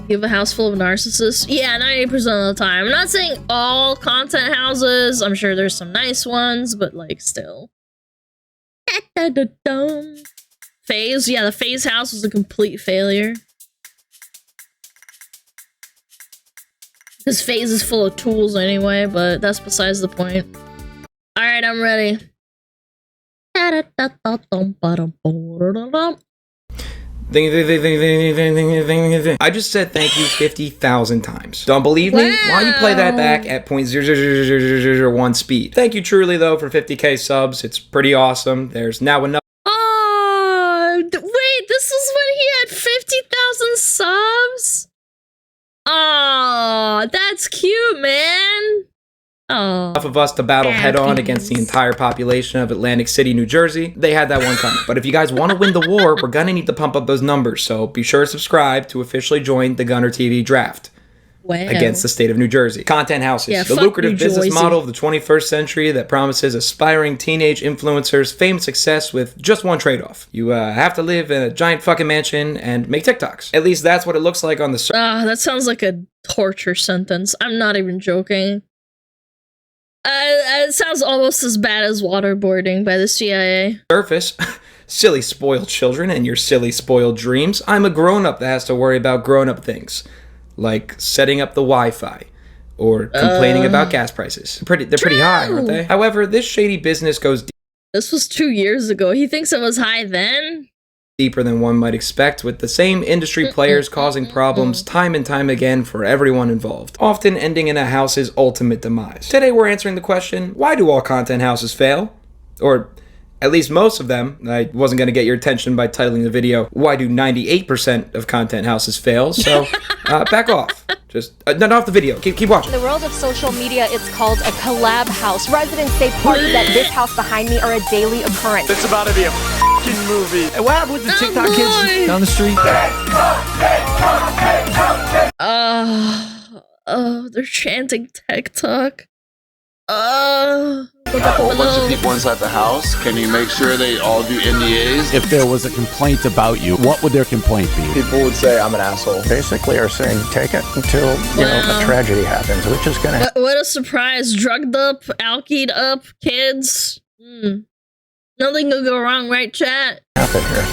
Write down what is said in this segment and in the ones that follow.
You have a house full of narcissists? Yeah, 90% of the time. I'm not saying all content houses. I'm sure there's some nice ones, but like still. Phase? Yeah, the Phase house was a complete failure. Because Phase is full of tools anyway, but that's besides the point. Alright, I'm ready. I just said thank you 50,000 times. Don't believe me? Why don't you play that back at 0.00001 speed? Thank you truly though for 50k subs. It's pretty awesome. There's now enough. Oh, wait, this is when he had 50,000 subs? Oh, that's cute, man. Oh, Enough of us to battle head-on against the entire population of Atlantic City, New Jersey. They had that one coming. But if you guys want to win the war, we're gonna need to pump up those numbers. So be sure to subscribe to officially join the GunnarTV draft. Against the state of New Jersey. Content houses. Yeah, the lucrative business model of the 21st century that promises aspiring teenage influencers fame and success with just one trade-off. You have to live in a giant fucking mansion and make TikToks. At least that's what it looks like on the surface. That sounds like a torture sentence. I'm not even joking. It sounds almost as bad as waterboarding by the CIA. Surface. Silly spoiled children and your silly spoiled dreams. I'm a grown-up that has to worry about grown-up things. Like setting up the Wi-Fi, or complaining about gas prices. They're pretty high, aren't they? However, this shady business goes This was 2 years ago. He thinks it was high then? Deeper than one might expect, with the same industry players causing problems time and time again for everyone involved, often ending in a house's ultimate demise. Today we're answering the question, why do all content houses fail? Or at least most of them. I wasn't going to get your attention by titling the video, why do 98% of content houses fail? So, back off. Just, not off the video. Keep watching. In the world of social media, it's called a collab house. Residents say parties at this house behind me are a daily occurrence. It's about to be a f***ing movie. Hey, what happened with the TikTok kids down the street? They're chanting TikTok. A whole bunch of people inside the house. Can you make sure they all do NDAs? If there was a complaint about you, what would their complaint be? People would say I'm an asshole. Basically are saying take it until a tragedy happens, which is gonna What a surprise. Drugged up, alkied up kids. Nothing could go wrong, right, chat? happen here.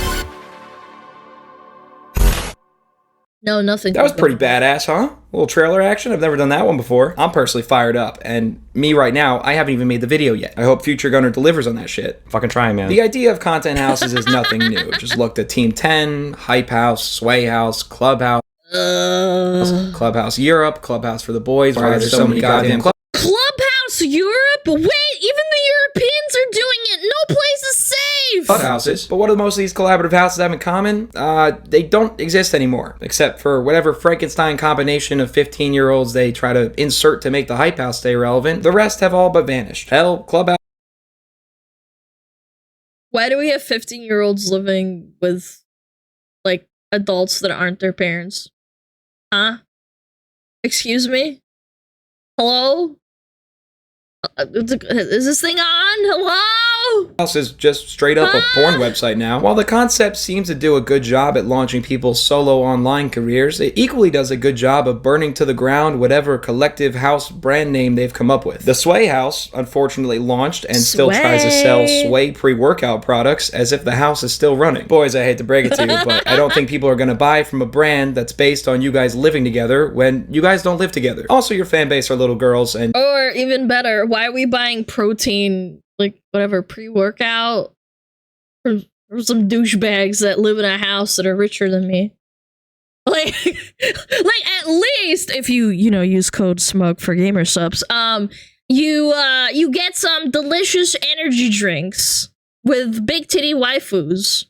No, nothing. That was pretty badass, huh? A little trailer action. I've never done that one before. I'm personally fired up, and me right now, I haven't even made the video yet. I hope future Gunnar delivers on that shit. Fucking trying, man. The idea of content houses is nothing new. Just looked at Team 10, Hype House, Sway House, Clubhouse, Clubhouse Europe, Clubhouse for the boys. Why there's so many goddamn Clubhouse Europe? Wait, even the Europeans are doing it. No place is safe. Houses. But what do most of these collaborative houses have in common? They don't exist anymore, except for whatever Frankenstein combination of 15-year-olds they try to insert to make the Hype House stay relevant. The rest have all but vanished. Hell, Clubhouse. Why do we have 15-year-olds living with, like, adults that aren't their parents? Huh? Excuse me? Hello? Is this thing on? Hello? House is just straight up a porn website now. While the concept seems to do a good job at launching people's solo online careers, it equally does a good job of burning to the ground whatever collective house brand name they've come up with. The Sway House, unfortunately, launched and still tries to sell Sway pre-workout products as if the house is still running. Boys, I hate to break it to you, but I don't think people are going to buy from a brand that's based on you guys living together when you guys don't live together. Also, your fan base are little girls and— Or even better, why are we buying protein, like, whatever, pre-workout for some douchebags that live in a house that are richer than me? Like, at least if you use code SMUG for gamer subs, you get some delicious energy drinks with big titty waifus.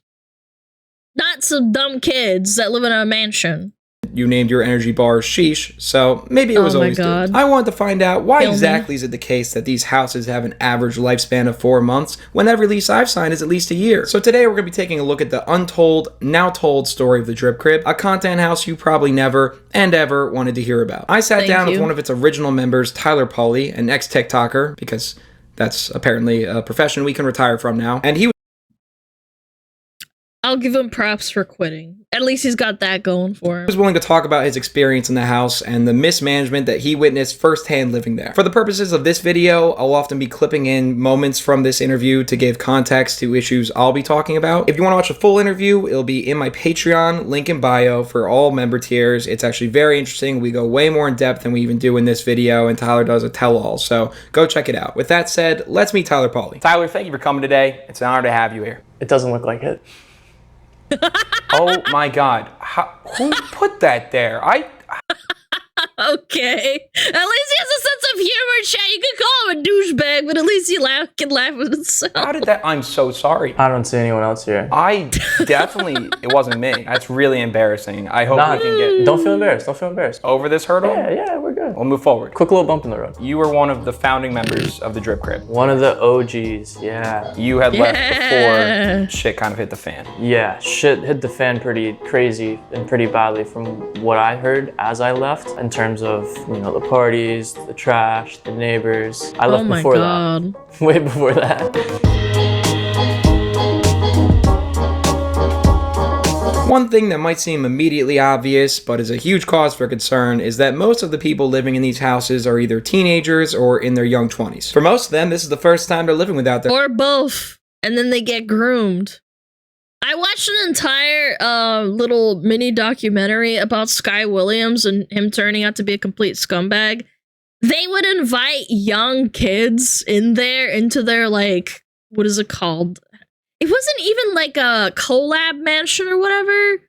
Not some dumb kids that live in a mansion. You named your energy bar Sheesh, so maybe it was always due. I wanted to find out why exactly is it the case that these houses have an average lifespan of 4 months when every lease I've signed is at least a year. So today we're going to be taking a look at the untold, now told story of the Drip Crib, a content house you probably never and ever wanted to hear about. I sat down with one of its original members, Tyler Pauly, an ex-TikToker, because That's apparently a profession we can retire from now. And he I'll give him props for quitting. At least he's got that going for him. was willing to talk about his experience in the house and the mismanagement that he witnessed firsthand living there. For the purposes of this video, I'll often be clipping in moments from this interview to give context to issues I'll be talking about. If you want to watch a full interview, it'll be in my Patreon, link in bio for all member tiers. It's actually very interesting. We go way more in depth than we even do in this video, and Tyler does a tell-all, so go check it out. With that said, let's meet Tyler Pauly. Tyler, thank you for coming today. It's an honor to have you here. It doesn't look like it. Oh my God. Who put that there? Okay. At least he has a sense of humor, chat. You could call him a douchebag, but at least he can laugh at himself. How did that? I'm so sorry. I don't see anyone else here. It wasn't me. That's really embarrassing. I hope we can get Don't feel embarrassed. Don't feel embarrassed. over this hurdle. Yeah, we're good. We'll move forward. Quick little bump in the road. You were one of the founding members of the Drip Crib. One of the OGs, yeah. You had left before shit kind of hit the fan. Yeah, shit hit the fan pretty crazy and pretty badly from what I heard as I left in terms of, you know, the parties, the trash, the neighbors. I left before that. Way before that. One thing that might seem immediately obvious, but is a huge cause for concern, is that most of the people living in these houses are either teenagers or in their young 20s. For most of them, this is the first time they're living without their— Or both. And then they get groomed. I watched an entire little mini documentary about Sky Williams and him turning out to be a complete scumbag. They would invite young kids in there into their, like, what is it called? It wasn't even like a collab mansion or whatever,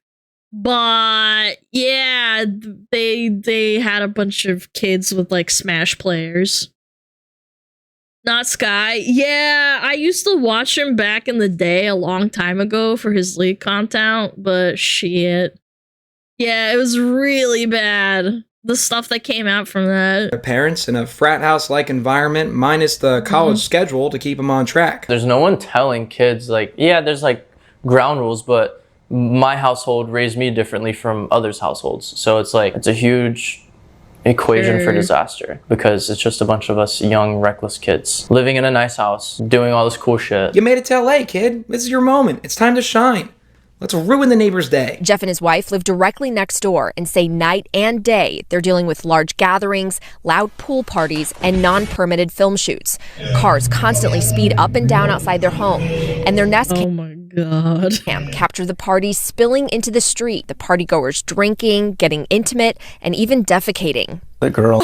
but yeah, they had a bunch of kids with like Smash players. Not Sky. Yeah, I used to watch him back in the day a long time ago for his League content, but shit. Yeah, it was really bad. The stuff that came out from that. Parents in a frat house-like environment, minus the college schedule to keep them on track. There's no one telling kids, like, yeah, there's like ground rules, but my household raised me differently from others' households. So it's like, it's a huge equation for disaster because it's just a bunch of us young, reckless kids living in a nice house, doing all this cool shit. You made it to LA, kid. This is your moment. It's time to shine. Let's ruin the neighbor's day. Jeff and his wife live directly next door and say night and day they're dealing with large gatherings, loud pool parties, and non-permitted film shoots. Cars constantly speed up and down outside their home, and their Nest cam capture the party spilling into the street, the partygoers drinking, getting intimate, and even defecating. The girl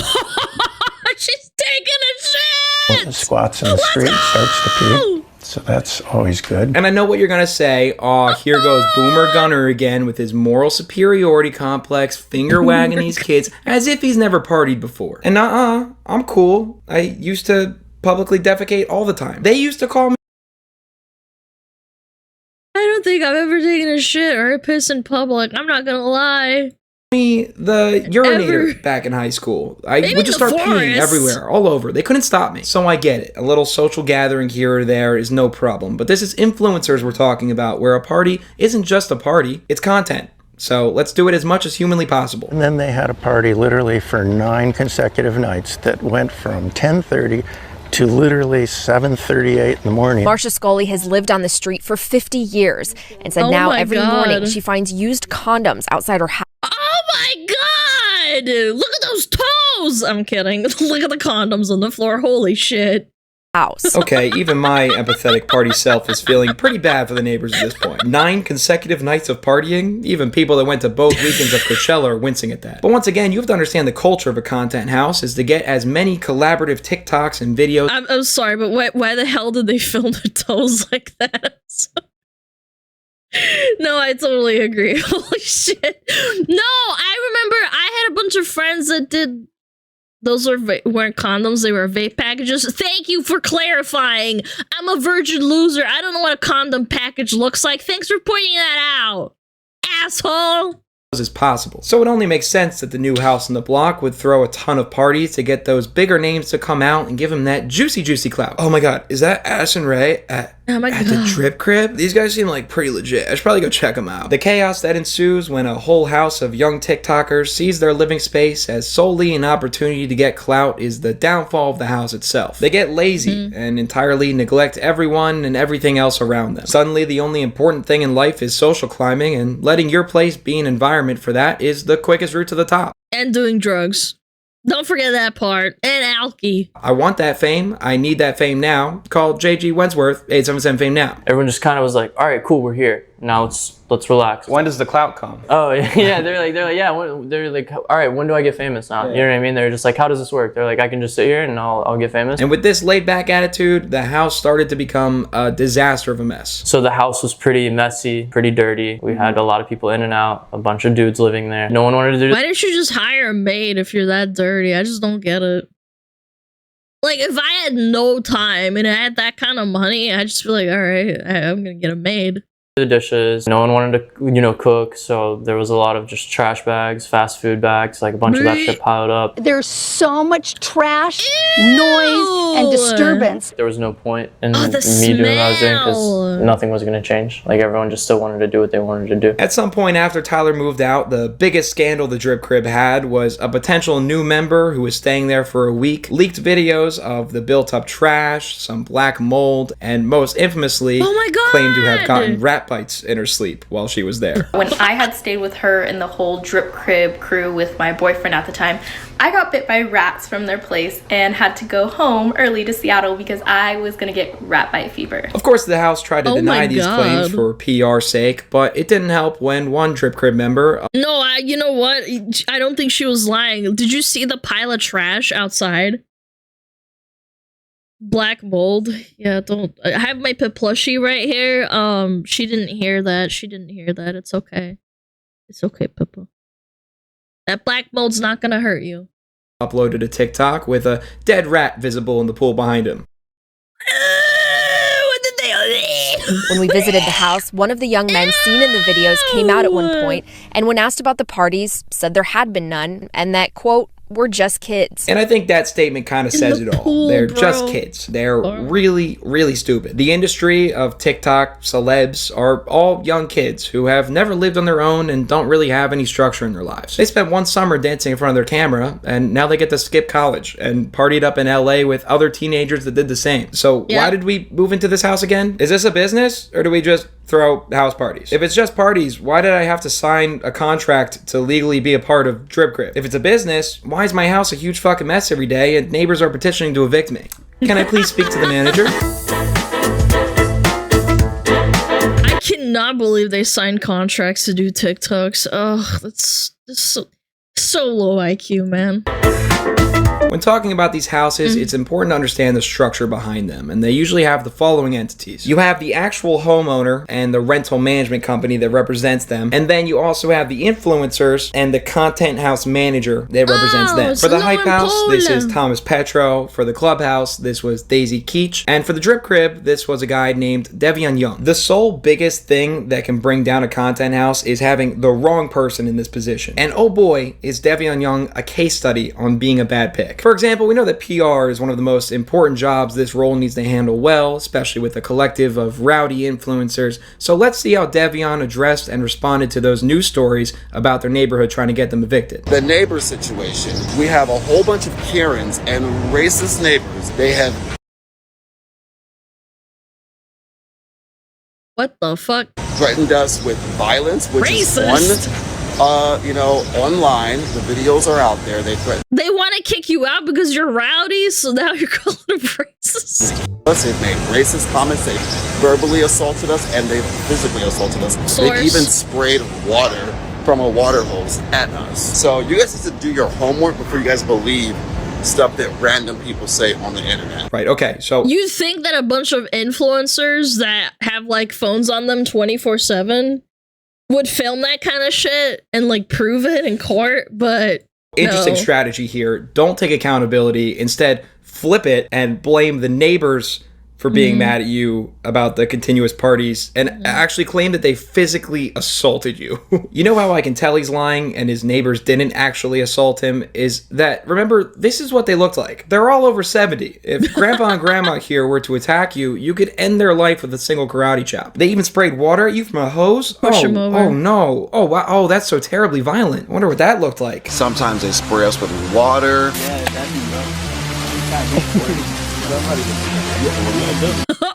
She's taking a shit! squats in the street, starts to pee. So that's always good. And I know what you're going to say. Aw, here goes Boomer Gunner again with his moral superiority complex, finger wagging these kids as if he's never partied before. And I'm cool. I used to publicly defecate all the time. They used to call me— I don't think I've ever taken a shit or a piss in public. I'm not gonna lie. The urinator back in high school. I would just start peeing everywhere, all over. They couldn't stop me. So I get it. A little social gathering here or there is no problem. But this is influencers we're talking about, where a party isn't just a party, it's content. So let's do it as much as humanly possible. And then they had a party literally for 9 consecutive nights that went from 10:30 to literally 7:38 in the morning. Marcia Scully has lived on the street for 50 years and said now every morning she finds used condoms outside her house. Oh my god! Look at those toes! I'm kidding. Look at the condoms on the floor. Holy shit. Okay, even my empathetic party self is feeling pretty bad for the neighbors at this point. 9 consecutive nights of partying? Even people that went to both weekends of Coachella are wincing at that. But once again, you have to understand the culture of a content house is to get as many collaborative TikToks and videos— I'm sorry, but why the hell did they film the toes like that? No, I totally agree. Holy shit. No, I remember I had a bunch of friends that did— those weren't condoms, they were vape packages. Thank you for clarifying. I'm a virgin loser. I don't know what a condom package looks like. Thanks for pointing that out, asshole. As possible. So it only makes sense that the new house on the block would throw a ton of parties to get those bigger names to come out and give them that juicy clout. Oh my god, is that Ash and Ray? Oh my At the god. Drip Crib? These guys seem like pretty legit. I should probably go check them out. The chaos that ensues when a whole house of young TikTokers sees their living space as solely an opportunity to get clout is the downfall of the house itself. They get lazy and entirely neglect everyone and everything else around them. Suddenly, the only important thing in life is social climbing, and letting your place be an environment for that is the quickest route to the top. And doing drugs. Don't forget that part. And alky. I want that fame. I need that fame now. Call JG Wentworth, 877 Fame Now. Everyone just kind of was like, all right, cool, we're here. Now let's relax. When does the clout come? Oh yeah, they're like yeah. They're like, all right, when do I get famous now? You know what I mean? They're just like, how does this work? They're like, I can just sit here and I'll get famous. And with this laid back attitude, the house started to become a disaster of a mess. So the house was pretty messy, pretty dirty. We had a lot of people in and out, a bunch of dudes living there. No one wanted to do. Why didn't you just hire a maid if you're that dirty? I just don't get it. Like, if I had no time and I had that kind of money, I'd just be like, all right, I'm gonna get a maid. The dishes. No one wanted to, cook, so there was a lot of just trash bags, fast food bags, like a bunch of that shit piled up. There's so much trash, noise, and disturbance. There was no point in the me doing what I was doing smell. because nothing was going to change. Like, everyone just still wanted to do what they wanted to do. At some point after Tyler moved out, the biggest scandal the Drip Crib had was a potential new member who was staying there for a week leaked videos of the built-up trash, some black mold, and most infamously Oh my God! claimed to have gotten rat bites in her sleep while she was there. When I had stayed with her and the whole Drip Crib crew with my boyfriend at the time, I got bit by rats from their place and had to go home early to Seattle because I was gonna get rat bite fever. Of course, the house tried to Oh deny my these God. claims for PR sake, but it didn't help when one Drip Crib member No, you know what? I don't think she was lying. Did you see the pile of trash outside? Black mold. Yeah, don't. I have my pet plushie right here. She didn't hear that. She didn't hear that. It's okay. It's okay, Pippa. That black mold's not gonna hurt you. uploaded a TikTok with a dead rat visible in the pool behind him. What did they? When we visited the house, one of the young men seen in the videos came out at one point, and when asked about the parties, said there had been none, and that, quote, we're just kids. And I think that statement kind of says it all. pool, They're bro. just kids. They're really, really stupid. The industry of TikTok celebs are all young kids who have never lived on their own and don't really have any structure in their lives. They spent one summer dancing in front of their camera, and now they get to skip college and partied up in LA with other teenagers that did the same. So why did we move into this house again? Is this a business, or do we just throw house parties? If it's just parties, why did I have to sign a contract to legally be a part of Drip Crib? If it's a business, why is my house a huge fucking mess every day and neighbors are petitioning to evict me? Can I please speak to the manager? I cannot believe they signed contracts to do TikToks. Ugh, that's so low IQ, man. When talking about these houses, it's important to understand the structure behind them, and they usually have the following entities. You have the actual homeowner and the rental management company that represents them, and then you also have the influencers and the content house manager that represents them. For the Hype House, this is Thomas Petro. For the Clubhouse, this was Daisy Keach. And for the Drip Crib, this was a guy named Devan Young. The sole biggest thing that can bring down a content house is having the wrong person in this position. And oh boy, is Devan Young a case study on being a bad pick. For example, we know that PR is one of the most important jobs this role needs to handle well, especially with a collective of rowdy influencers. So let's see how Devan addressed and responded to those news stories about their neighborhood trying to get them evicted. The neighbor situation. We have a whole bunch of Karens and racist neighbors. They have What the fuck? threatened us with violence, which Racist. is online. The videos are out there. They threaten They want to kick you out because you're rowdy, so now you're calling them racist. us. They've made racist comments. They verbally assaulted us, and they physically assaulted us. They Source. even sprayed water from a water hose at us. So you guys need to do your homework before you guys believe stuff that random people say on the internet. Right, okay, so You think that a bunch of influencers that have like phones on them 24/7 would film that kind of shit and like prove it in court, but interesting no. strategy here. Don't take accountability. Instead, flip it and blame the neighbors for being mad at you about the continuous parties and actually claimed that they physically assaulted you. You know how I can tell he's lying and his neighbors didn't actually assault him is that, remember, this is what they looked like. They're all over 70. If grandpa and grandma here were to attack you, you could end their life with a single karate chop. They even sprayed water at you from a hose? Push them over. Oh no. Oh wow. Oh, that's so terribly violent. I wonder what that looked like. Sometimes they spray us with water.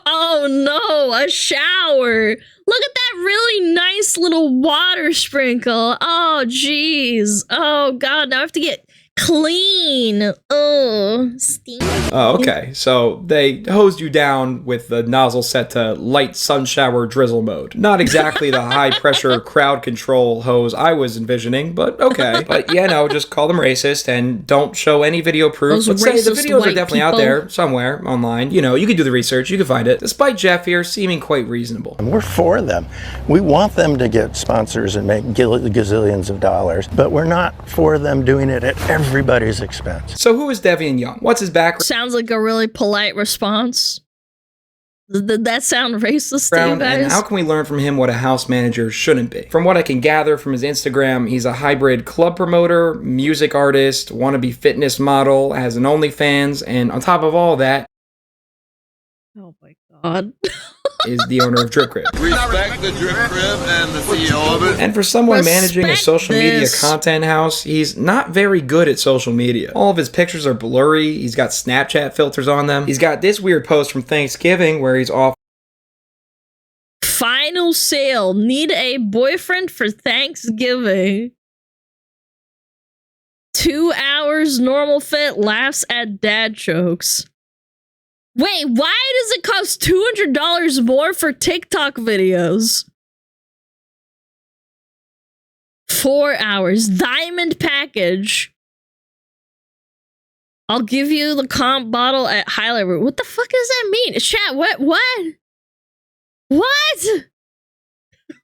Oh no, a shower. Look at that really nice little water sprinkle. Oh jeez. Oh god, now I have to get clean. Oh, steam. Oh, okay. So they hosed you down with the nozzle set to light sun shower drizzle mode. Not exactly the high pressure crowd control hose I was envisioning, but okay. But yeah, no, just call them racist and don't show any video proof. Those Let's say the racist videos are white definitely out people. there somewhere online. You know, you can do the research, you can find it. Despite Jeff here seeming quite reasonable. We're for them. We want them to get sponsors and make gazillions of dollars, but we're not for them doing it at everybody's expense. So who is Devan Young? What's his background? Sounds like a really polite response. Did that sound racist to you And guys? how can we learn from him what a house manager shouldn't be? From what I can gather from his Instagram, he's a hybrid club promoter, music artist, wannabe fitness model, has an OnlyFans, and on top of all that, Oh my god. is the owner of Drip Crib. Respect the Drip Crib and the CEO of it. And for someone managing a Respect social media this. content house, he's not very good at social media. All of his pictures are blurry, he's got Snapchat filters on them. He's got this weird post from Thanksgiving where he's off Final sale. Need a boyfriend for Thanksgiving. 2 hours normal fit, laughs at dad jokes. Wait, why does it cost $200 more for TikTok videos? 4 hours. Diamond package. I'll give you the comp bottle at highlight room. What the fuck does that mean? Chat, what? What?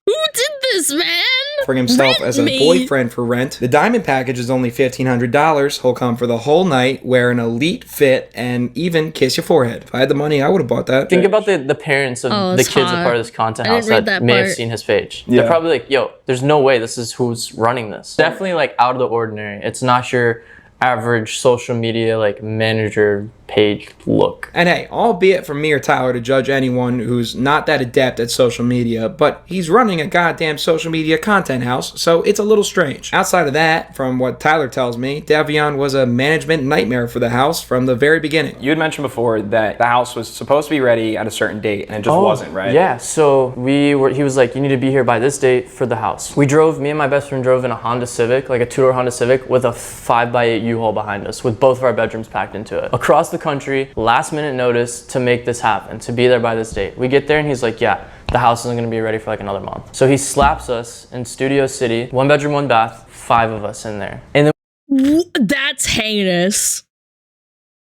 Who did this, man? offering himself Rent as a me. boyfriend for rent. The diamond package is only $1,500. He'll come for the whole night, wear an elite fit, and even kiss your forehead. If I had the money, I would have bought that. Think about the parents of Oh, the it's kids hot. a part of this content I didn't house read that that may have part. seen his page. Yeah. They're probably like, yo, there's no way this is who's running this. Definitely like out of the ordinary. It's not your average social media like manager page look. And hey, albeit from me or Tyler to judge anyone who's not that adept at social media, but he's running a goddamn social media content house, so it's a little strange. Outside of that, from what Tyler tells me, Devan was a management nightmare for the house from the very beginning. You had mentioned before that the house was supposed to be ready at a certain date, and it just wasn't, right? Yeah, so he was like, you need to be here by this date for the house. Me and my best friend drove in a Honda Civic, like a two-door Honda Civic with a 5x8 U-Haul behind us with both of our bedrooms packed into it. Across the country, last minute notice to make this happen, to be there by this date. We get there and he's like, yeah, the house isn't gonna be ready for like another month. So he slaps us in Studio City, 1 bedroom, 1 bath, 5 of us in there. And then That's heinous.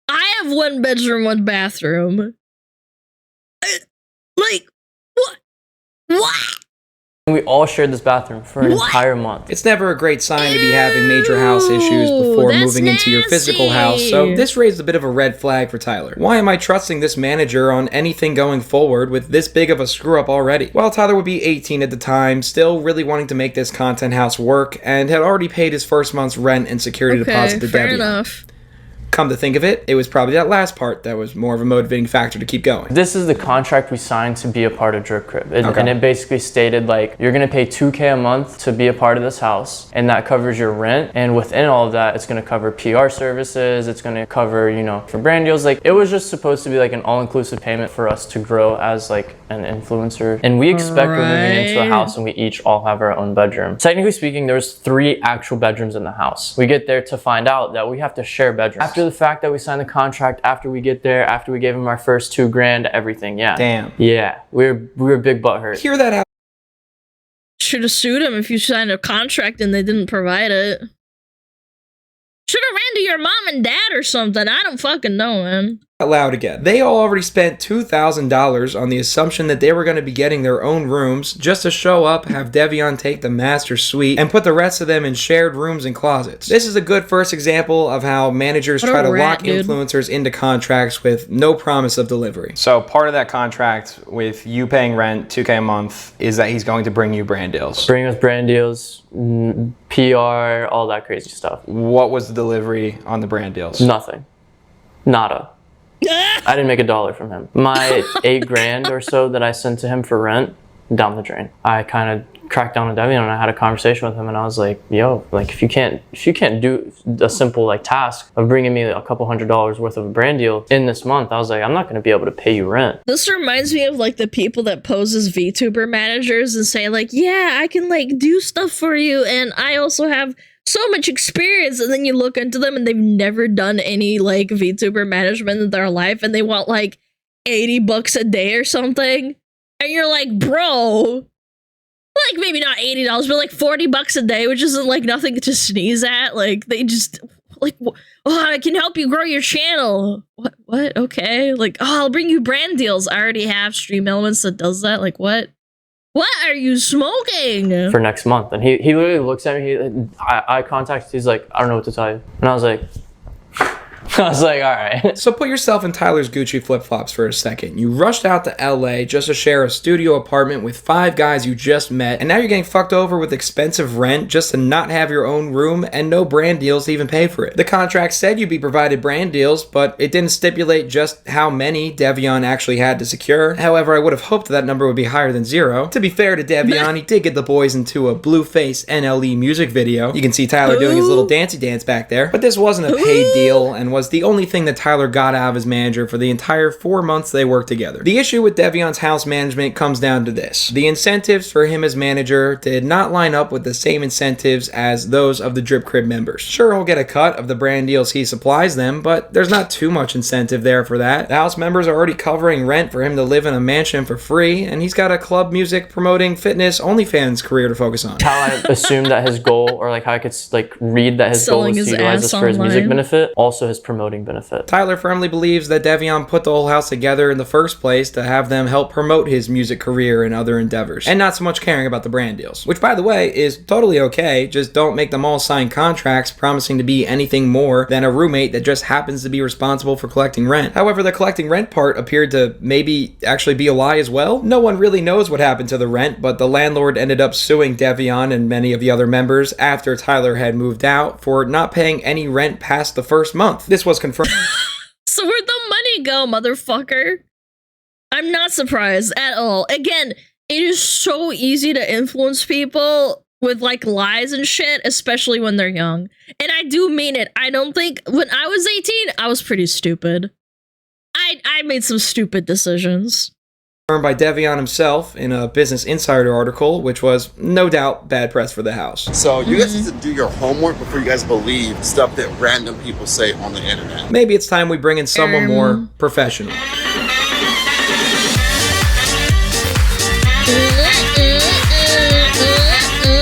I have 1 bedroom, 1 bathroom. Like, what? What? we all shared this bathroom for an entire month. It's never a great sign to be having major house issues before that's moving into your physical house, so this raised a bit of a red flag for Tyler. Why am I trusting this manager on anything going forward with this big of a screw up already? Well, Tyler would be 18 at the time, still really wanting to make this content house work, and had already paid his first month's rent and security deposit to fair Devan. enough. Come to think of it, it was probably that last part that was more of a motivating factor to keep going. This is the contract we signed to be a part of Drip Crib. Okay. And it basically stated like, you're gonna pay $2K a month to be a part of this house, and that covers your rent. And within all of that, it's gonna cover PR services, it's gonna cover, you know, for brand deals. Like, it was just supposed to be like an all-inclusive payment for us to grow as like an influencer. And we expect we're moving into a house and we each all have our own bedroom. Technically speaking, there's 3 actual bedrooms in the house. We get there to find out that we have to share bedrooms. After the fact that we signed the contract, after we get there, after we gave him our first $2,000, everything, yeah. Damn. Yeah, we were big butthurt. Hear that out. Should have sued him if you signed a contract and they didn't provide it. Should have ran to your mom and dad or something. I don't fucking know, man. loud again. They all already spent $2,000 on the assumption that they were going to be getting their own rooms just to show up, have Devan take the master suite, and put the rest of them in shared rooms and closets. This is a good first example of how managers try to lock influencers into contracts with no promise of delivery. So part of that contract with you paying rent, $2K a month, is that he's going to bring you brand deals. Bring us brand deals, PR, all that crazy stuff. What was the delivery on the brand deals? Nothing. Nada. I didn't make $1 from him. My $8,000 or so that I sent to him for rent, down the drain. I kind of cracked down on Devan and I had a conversation with him and I was like, yo, like if you can't do a simple like task of bringing me a couple $100s worth of a brand deal in this month, I was like, I'm not going to be able to pay you rent. This reminds me of like the people that pose as VTuber managers and say like, yeah, I can like do stuff for you and I also have so much experience, and then you look into them and they've never done any like VTuber management in their life and they want like $80 a day or something, and you're like, bro, like maybe not $80 but like $40 a day, which isn't like nothing to sneeze at. Like they just like, oh, I can help you grow your channel. What okay, like, oh, I'll bring you brand deals. I already have Stream Elements that does that. Like what are you smoking for next month? And he literally looks at me, eye contact, he's like, I don't know what to tell you. And I was like, all right. So put yourself in Tyler's Gucci flip-flops for a second. You rushed out to LA just to share a studio apartment with 5 guys you just met, and now you're getting fucked over with expensive rent just to not have your own room and no brand deals to even pay for it. The contract said you'd be provided brand deals, but it didn't stipulate just how many Devan actually had to secure. However, I would have hoped that number would be higher than 0. To be fair to Devan, he did get the boys into a Blueface NLE music video. You can see Tyler doing his little dancey dance back there, but this wasn't a paid deal and was the only thing that Tyler got out of his manager for the entire 4 months they worked together. The issue with Devan's house management comes down to this. The incentives for him as manager did not line up with the same incentives as those of the Drip Crib members. Sure, he'll get a cut of the brand deals he supplies them, but there's not too much incentive there for that. The house members are already covering rent for him to live in a mansion for free, and he's got a club music promoting fitness OnlyFans career to focus on. How I assumed that his goal, or like how I could like read that his goal was to utilize this for his music benefit, also his promoting benefit. Tyler firmly believes that Devan put the whole house together in the first place to have them help promote his music career and other endeavors, and not so much caring about the brand deals. Which, by the way, is totally okay, just don't make them all sign contracts promising to be anything more than a roommate that just happens to be responsible for collecting rent. However, the collecting rent part appeared to maybe actually be a lie as well. No one really knows what happened to the rent, but the landlord ended up suing Devan and many of the other members after Tyler had moved out for not paying any rent past the first month. This was confirmed. So where'd the money go, motherfucker? I'm not surprised at all. Again, it is so easy to influence people with like lies and shit, especially when they're young. And I do mean it. I don't think when I was 18, I was pretty stupid. I made some stupid decisions. By Devan himself in a Business Insider article, which was no doubt bad press for the house. So you guys need to do your homework before you guys believe stuff that random people say on the internet. Maybe it's time we bring in someone more professional.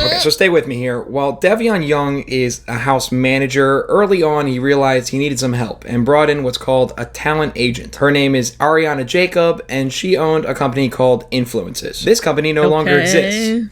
Okay, so stay with me here. While Devan Young is a house manager, early on he realized he needed some help and brought in what's called a talent agent. Her name is Ariana Jacob, and she owned a company called Influences. This company no longer exists.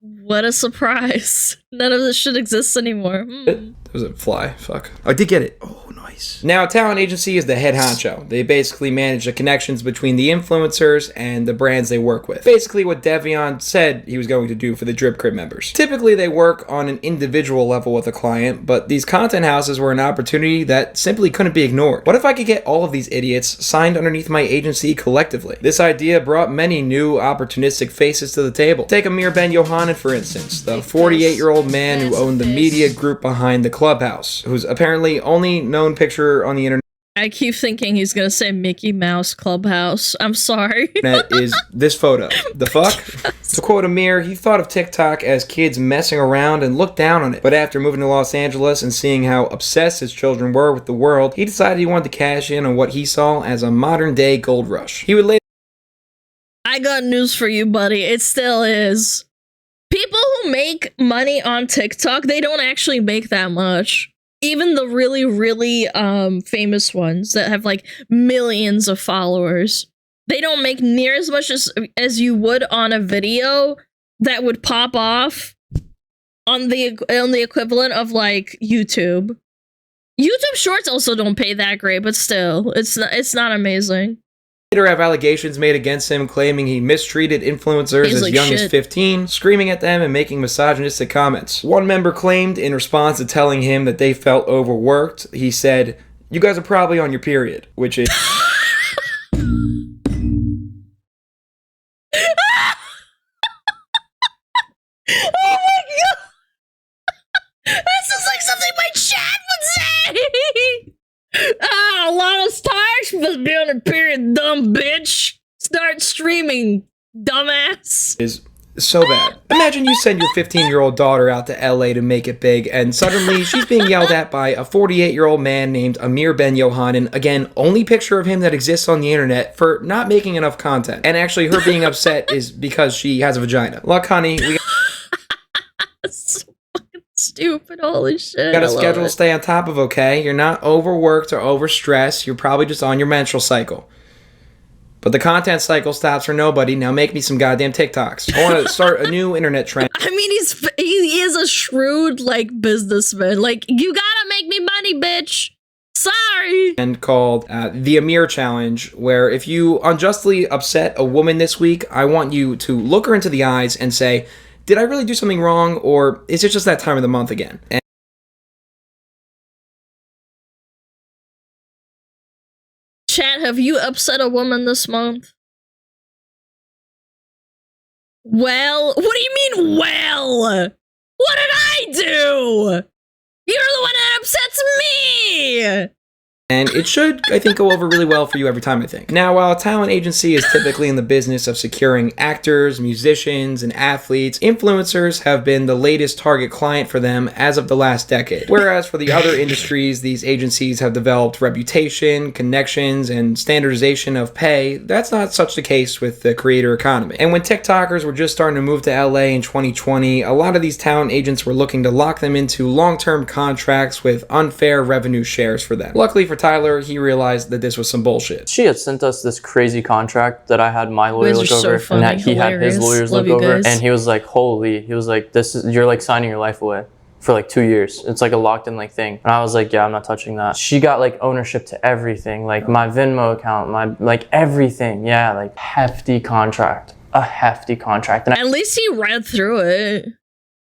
What a surprise. None of this shit exists anymore. That was a fly. Fuck. I did get it. Oh, nice. Now, a talent agency is the head honcho. They basically manage the connections between the influencers and the brands they work with. Basically what Devan said he was going to do for the Drip Crib members. Typically, they work on an individual level with a client, but these content houses were an opportunity that simply couldn't be ignored. What if I could get all of these idiots signed underneath my agency collectively? This idea brought many new opportunistic faces to the table. Take Amir Ben Yohanan, for instance, the 48-year-old man who owned the media group behind the Clubhouse, whose apparently only known picture on the internet I keep thinking he's gonna say Mickey Mouse Clubhouse. I'm sorry. is this photo. The fuck? To quote Amir, he thought of TikTok as kids messing around and looked down on it. But after moving to Los Angeles and seeing how obsessed his children were with the world, he decided he wanted to cash in on what he saw as a modern-day gold rush. He would later... I got news for you, buddy. It still is. People who make money on TikTok, they don't actually make that much. even the really, really famous ones that have like millions of followers, they don't make near as much as you would on a video that would pop off on the equivalent of like YouTube. YouTube Shorts also don't pay that great, but still, it's not amazing. Later have allegations made against him claiming he mistreated influencers as young as 15, screaming at them and making misogynistic comments. One member claimed in response to telling him that they felt overworked, he said, "You guys are probably on your period," which is... Oh my god! This is like something my chat would say! Lana's tired, she must be on her period, dumb bitch! Start streaming, dumbass! Is so bad. Imagine you send your 15-year-old daughter out to LA to make it big, and suddenly she's being yelled at by a 48-year-old man named Amir Ben Yohanan, again, only picture of him that exists on the internet, for not making enough content. And actually, her being upset is because she has a vagina. Look, honey, we So fucking stupid, holy shit. got a I love schedule to it. stay on top of, okay? You're not overworked or overstressed, you're probably just on your menstrual cycle. But the content cycle stops for nobody. Now make me some goddamn TikToks. I want to start a new internet trend. I mean, he is a shrewd, like, businessman. Like, you gotta make me money, bitch! Sorry! And called the Amir Challenge, where if you unjustly upset a woman this week, I want you to look her into the eyes and say, did I really do something wrong, or is it just that time of the month again? And Chat, have you upset a woman this month? Well, what do you mean, well? What did I do? You're the one that upsets me! And it should, I think, go over really well for you every time, I think. Now, while a talent agency is typically in the business of securing actors, musicians, and athletes, influencers have been the latest target client for them as of the last decade. Whereas for the other industries, these agencies have developed reputation, connections, and standardization of pay. That's not such the case with the creator economy. And when TikTokers were just starting to move to LA in 2020, a lot of these talent agents were looking to lock them into long-term contracts with unfair revenue shares for them. Luckily for Tyler, he realized that this was some bullshit. She had sent us this crazy contract that I had my lawyer Guys look are so over, funny, and that he had his hilarious. lawyers Love look you over, guys. and he was like, this is, you're like signing your life away for like 2 years. It's like a locked in like thing. And I was like, yeah, I'm not touching that. She got like ownership to everything, like my Venmo account, my like everything. Yeah, like hefty contract, a hefty contract. And At least he read through it.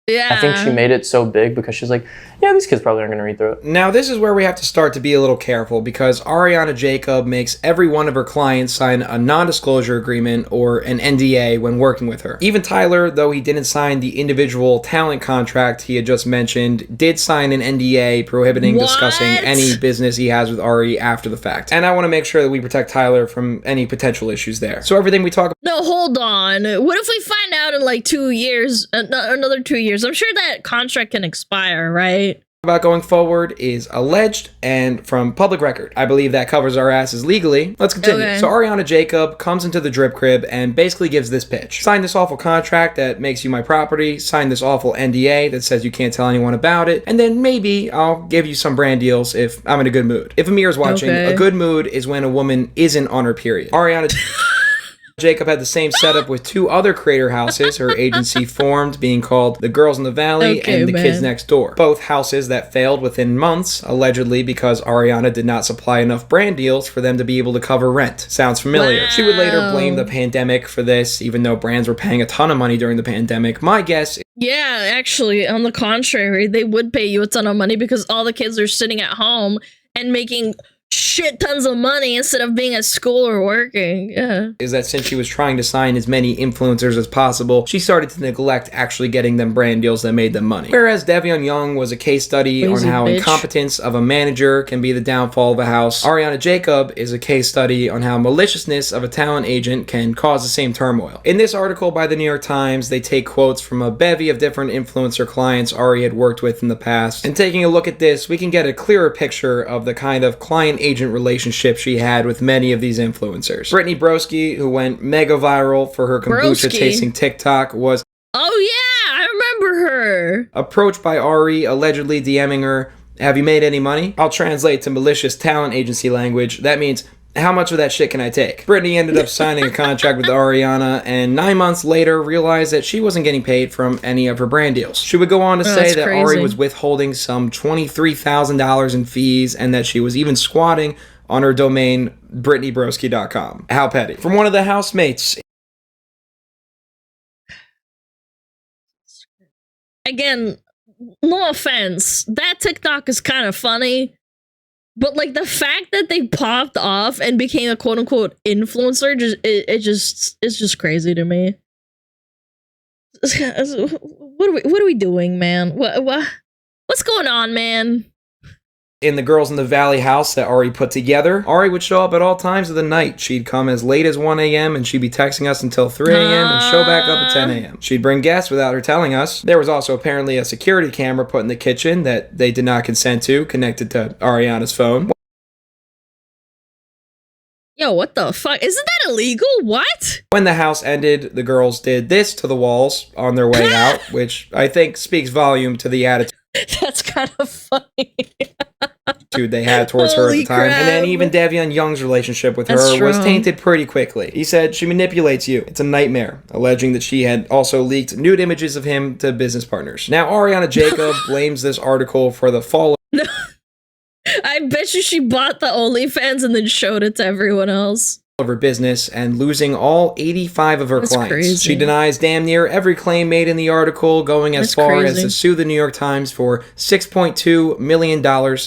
Yeah. I think she made it so big because she's like, yeah, these kids probably aren't going to read through it. Now, this is where we have to start to be a little careful because Ariana Jacob makes every one of her clients sign a non-disclosure agreement or an NDA when working with her. Even Tyler, though he didn't sign the individual talent contract he had just mentioned, did sign an NDA prohibiting discussing any business he has with Ari after the fact. And I want to make sure that we protect Tyler from any potential issues there. So everything we talk about... No, hold on. What if we find out in like 2 years, another 2 years? I'm sure that contract can expire, right? About going forward is alleged and from public record. I believe that covers our asses legally. Let's continue. Okay. So Ariana Jacob comes into the drip crib and basically gives this pitch. Sign this awful contract that makes you my property. Sign this awful NDA that says you can't tell anyone about it. And then maybe I'll give you some brand deals if I'm in a good mood. If Amir's watching, a good mood is when a woman isn't on her period. Ariana... Jacob had the same setup with 2 other creator houses her agency formed, being called The Girls in the Valley and The Kids Next Door. Both houses that failed within months, allegedly because Ariana did not supply enough brand deals for them to be able to cover rent. Sounds familiar. She would later blame the pandemic for this, even though brands were paying a ton of money during the pandemic. My guess... Yeah, actually, on the contrary, they would pay you a ton of money because all the kids are sitting at home and making shit tons of money instead of being at school or working. Yeah. Is that since she was trying to sign as many influencers as possible, she started to neglect actually getting them brand deals that made them money. Whereas Devan Young was a case study on how incompetence of a manager can be the downfall of a house, Ariana Jacob is a case study on how maliciousness of a talent agent can cause the same turmoil. In this article by the New York Times, they take quotes from a bevy of different influencer clients Ari had worked with in the past. And taking a look at this, we can get a clearer picture of the kind of client agent relationship she had with many of these influencers. Brittany Broski, who went mega viral for her kombucha tasting TikTok, was oh yeah, I remember her. Approached by Ari, allegedly DMing her Have you made any money? I'll translate to Malicious talent agency language. That means, how much of that shit can I take? Brittany ended up signing a contract with Ariana, and 9 months later realized that she wasn't getting paid from any of her brand deals. She would go on to say that Ari was withholding some $23,000 in fees, and that she was even squatting on her domain, BrittanyBroski.com. How petty. From one of the housemates. Again, no offense, that TikTok is kind of funny, but like the fact that they popped off and became a quote unquote influencer, it's just crazy to me. What are we doing, man? What's going on, man? In the Girls in the Valley house that Ari put together, Ari would show up at all times of the night. She'd come as late as 1 a.m. and she'd be texting us until 3 a.m. and show back up at 10 a.m. She'd bring guests without her telling us. There was also apparently a security camera put in the kitchen that they did not consent to, connected to Ariana's phone. Yo, what the fuck? Isn't that illegal? What? When the house ended, the girls did this to the walls on their way out, which I think speaks volume to the attitude. That's kind of funny. They had towards her at the time. Crap. And then even Devan Young's relationship with her was tainted pretty quickly. He said she manipulates you. It's a nightmare, alleging that she had also leaked nude images of him to business partners. Now Ariana Jacob blames this article for the fall. No. I bet you she bought the OnlyFans and then showed it to everyone else. Of her business and losing all 85 of her clients. Crazy. She denies damn near every claim made in the article, going as far as to sue the New York Times for $6.2 million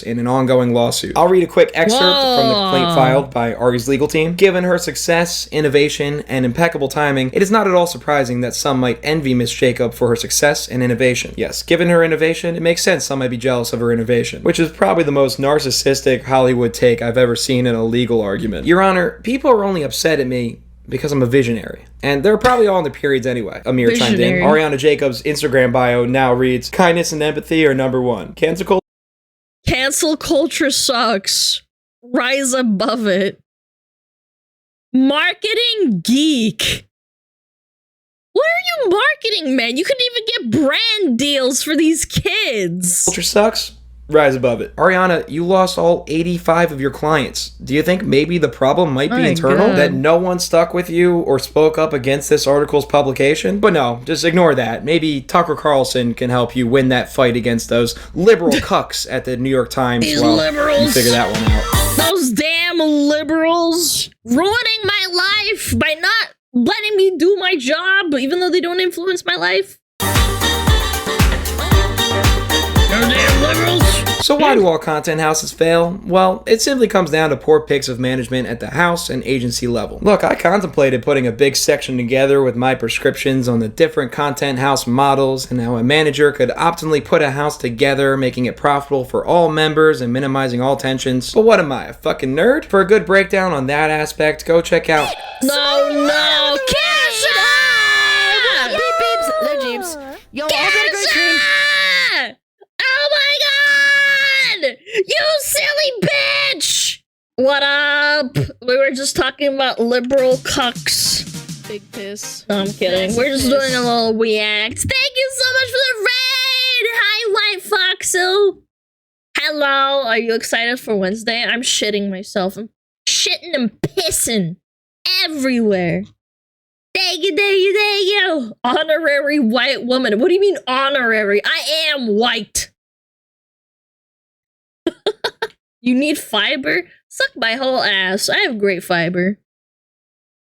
in an ongoing lawsuit. I'll read a quick excerpt from the complaint filed by Ari's legal team. Given her success, innovation, and impeccable timing, it is not at all surprising that some might envy Miss Jacob for her success and innovation. Yes, given her innovation, it makes sense some might be jealous of her innovation, which is probably the most narcissistic Hollywood take I've ever seen in a legal argument. Your Honor, people are only upset at me because I'm a visionary. And they're probably all in the periods anyway. Amir chimed in. Ariana Jacobs' Instagram bio now reads, kindness and empathy are number one. Cancel culture sucks. Rise above it. Marketing geek. What are you marketing, man? You couldn't even get brand deals for these kids. Culture sucks. Rise above it. Ariana, you lost all 85 of your clients. Do you think maybe the problem might be internal? That no one stuck with you or spoke up against this article's publication? But no, just ignore that. Maybe Tucker Carlson can help you win that fight against those liberal cucks at the New York Times. These liberals. You figure that one out. Those damn liberals ruining my life by not letting me do my job, even though they don't influence my life. Damn liberals. So why do all content houses fail? Well, it simply comes down to poor picks of management at the house and agency level. Look, I contemplated putting a big section together with my prescriptions on the different content house models and how a manager could optimally put a house together, making it profitable for all members and minimizing all tensions. But what am I, a fucking nerd? For a good breakdown on that aspect, go check out... No, Kesha! Beep beeps, they're Jeeps. Yo, all better go stream. Oh my god! You silly bitch! What up? We were just talking about liberal cucks. Big piss. No, I'm kidding. We're just doing a little react. Thank you so much for the raid! Hi, White Foxel! Hello, are you excited for Wednesday? I'm shitting myself. I'm shitting and pissing everywhere. Thank you, thank you, thank you! Honorary white woman. What do you mean honorary? I am white. You need fiber? Suck my whole ass. I have great fiber.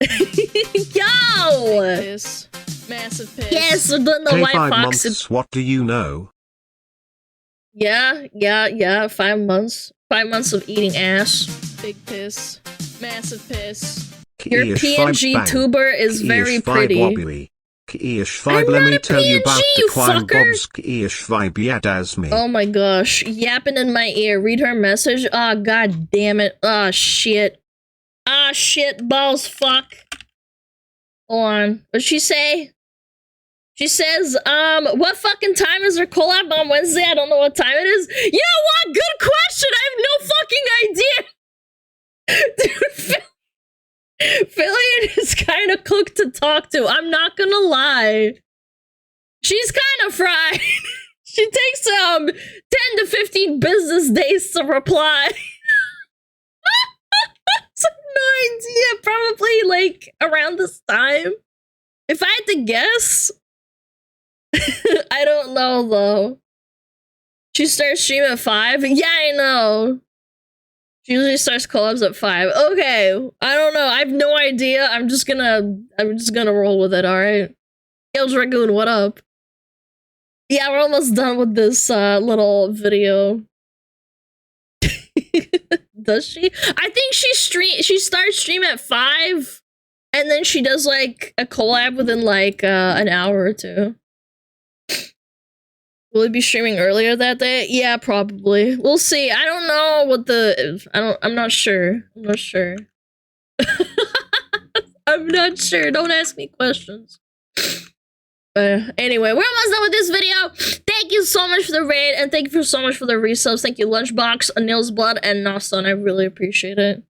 Yo! Piss. Massive piss. Yes, we're doing the hey, White 5 Fox. months, what do you know? Yeah. 5 months. 5 months of eating ass. Big piss. Massive piss. Your PNG tuber is very pretty. I'm let me not a tell you PNG, about you the Quine fucker. Bob's yet as me. Oh my gosh. Yapping in my ear. Read her message. Ah, god damn it. Ah, shit. Ah, shit. Balls, fuck. Hold on. What'd she say? She says, what fucking time is her collab on Wednesday? I don't know what time it is. You know what? Good question. I have no fucking idea. Dude, Fillion is kind of cooked to talk to. I'm not gonna lie. She's kind of fried. She takes 10 to 15 business days to reply. No idea. Probably like around this time. If I had to guess, I don't know though. She starts streaming at 5. Yeah, I know. She usually starts collabs at 5. Okay, I don't know. I have no idea. I'm just gonna roll with it. All right. Yo, Dragoon, what up? Yeah, we're almost done with this little video. Does she? I think she starts stream at 5, and then she does like a collab within like an hour or two. Will it be streaming earlier that day? Yeah, probably. We'll see. I don't know what I'm not sure. I'm not sure. I'm not sure. Don't ask me questions. Anyway, we're almost done with this video. Thank you so much for the raid, and thank you so much for the resubs. Thank you, Lunchbox, Anil's Blood, and Nasan. I really appreciate it.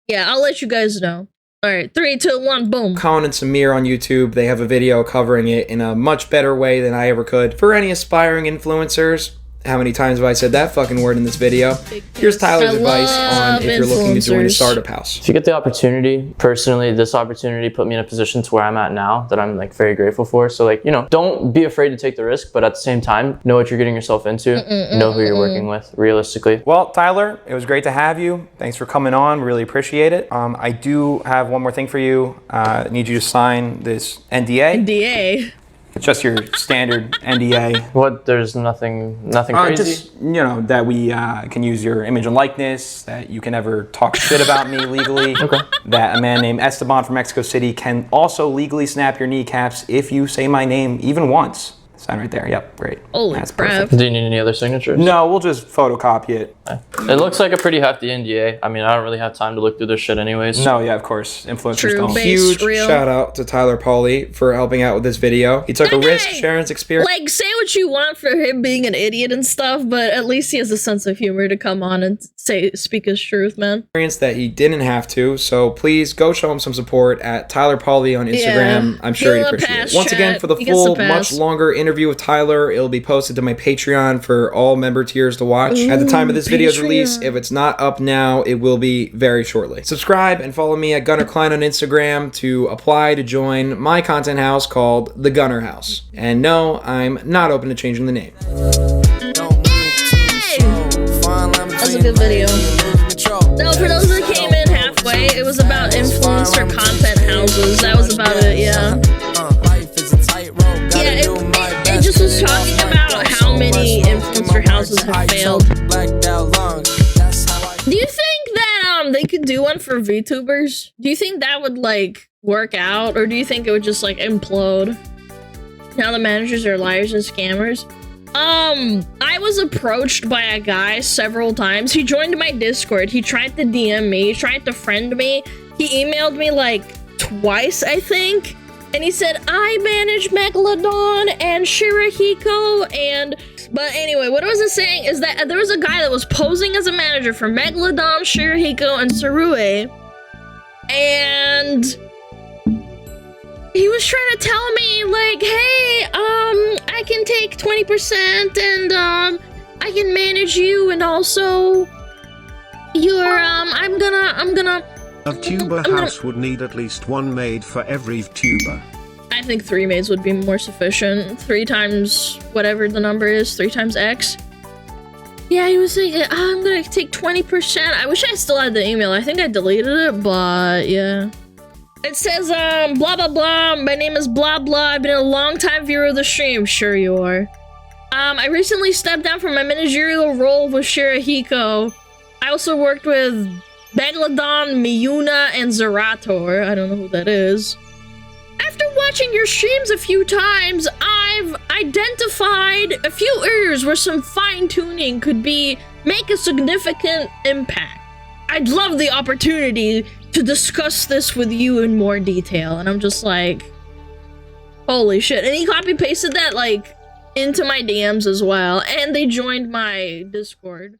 Yeah, I'll let you guys know. Alright, 3, 2, 1, boom. Colin and Samir on YouTube, they have a video covering it in a much better way than I ever could. For any aspiring influencers, how many times have I said that fucking word in this video? Here's Tyler's advice on if you're looking to join a startup house. If you get the opportunity, personally, this opportunity put me in a position to where I'm at now that I'm like very grateful for. So like, you know, don't be afraid to take the risk, but at the same time, know what you're getting yourself into, know who you're working with, realistically. Well, Tyler, it was great to have you. Thanks for coming on. Really appreciate it. I do have one more thing for you. I need you to sign this NDA. NDA? It's just your standard NDA. What? There's nothing crazy? Just, you know, that we can use your image and likeness, that you can never talk shit about me legally. Okay. That a man named Esteban from Mexico City can also legally snap your kneecaps if you say my name even once. Sign right there. Yep, great. Holy That's crap. perfect. Do you need any other signatures? No, we'll just photocopy it. It looks like a pretty hefty NDA. I mean, I don't really have time to look through this shit anyways. No, yeah, of course. Influencers don't. Huge shout out to Tyler Pauly for helping out with this video. He took a risk sharing his experience. Like, say what you want for him being an idiot and stuff, but at least he has a sense of humor to come on and speak his truth, man. That he didn't have to, so please go show him some support at Tyler Pauly on Instagram. Yeah. I'm sure he'd appreciate it. Once again, for the full, much longer interview with Tyler, it'll be posted to my Patreon for all member tiers to watch. At the time of this video's release, if it's not up now, it will be very shortly. Subscribe and follow me at Gunnar Klein on Instagram to apply to join my content house called The Gunnar House. And no, I'm not open to changing the name. That's a good video. No, for those that came in halfway, it was about influencer content houses. That was about it, yeah. Yeah, it just was talking about how many influencer houses have failed. Do you think that they could do one for VTubers? Do you think that would like work out, or do you think it would just like implode? Now the managers are liars and scammers. I was approached by a guy several times. He joined my Discord. He tried to DM me. He tried to friend me. He emailed me like twice, I think. And he said, I manage Megalodon and Shirahiko and... But anyway, what I was saying is that there was a guy that was posing as a manager for Megalodon, Shirahiko, and Sarue. And... he was trying to tell me, like, hey, I can take 20% and, I can manage you and also... you're, I'm gonna... A tuber house would need at least one maid for every tuber. I think 3 maids would be more sufficient. 3 times whatever the number is, 3 times X. Yeah, he was like, I'm gonna take 20%. I wish I still had the email. I think I deleted it, but yeah. It says, blah, blah, blah. My name is blah, blah. I've been a long-time viewer of the stream. Sure you are. I recently stepped down from my managerial role with Shirahiko. I also worked with Megalodon, Miyuna, and Zerator. I don't know who that is. After watching your streams a few times, I've identified a few areas where some fine-tuning could make a significant impact. I'd love the opportunity to discuss this with you in more detail. And I'm just like, holy shit. And he copy-pasted that, like, into my DMs as well. And they joined my Discord.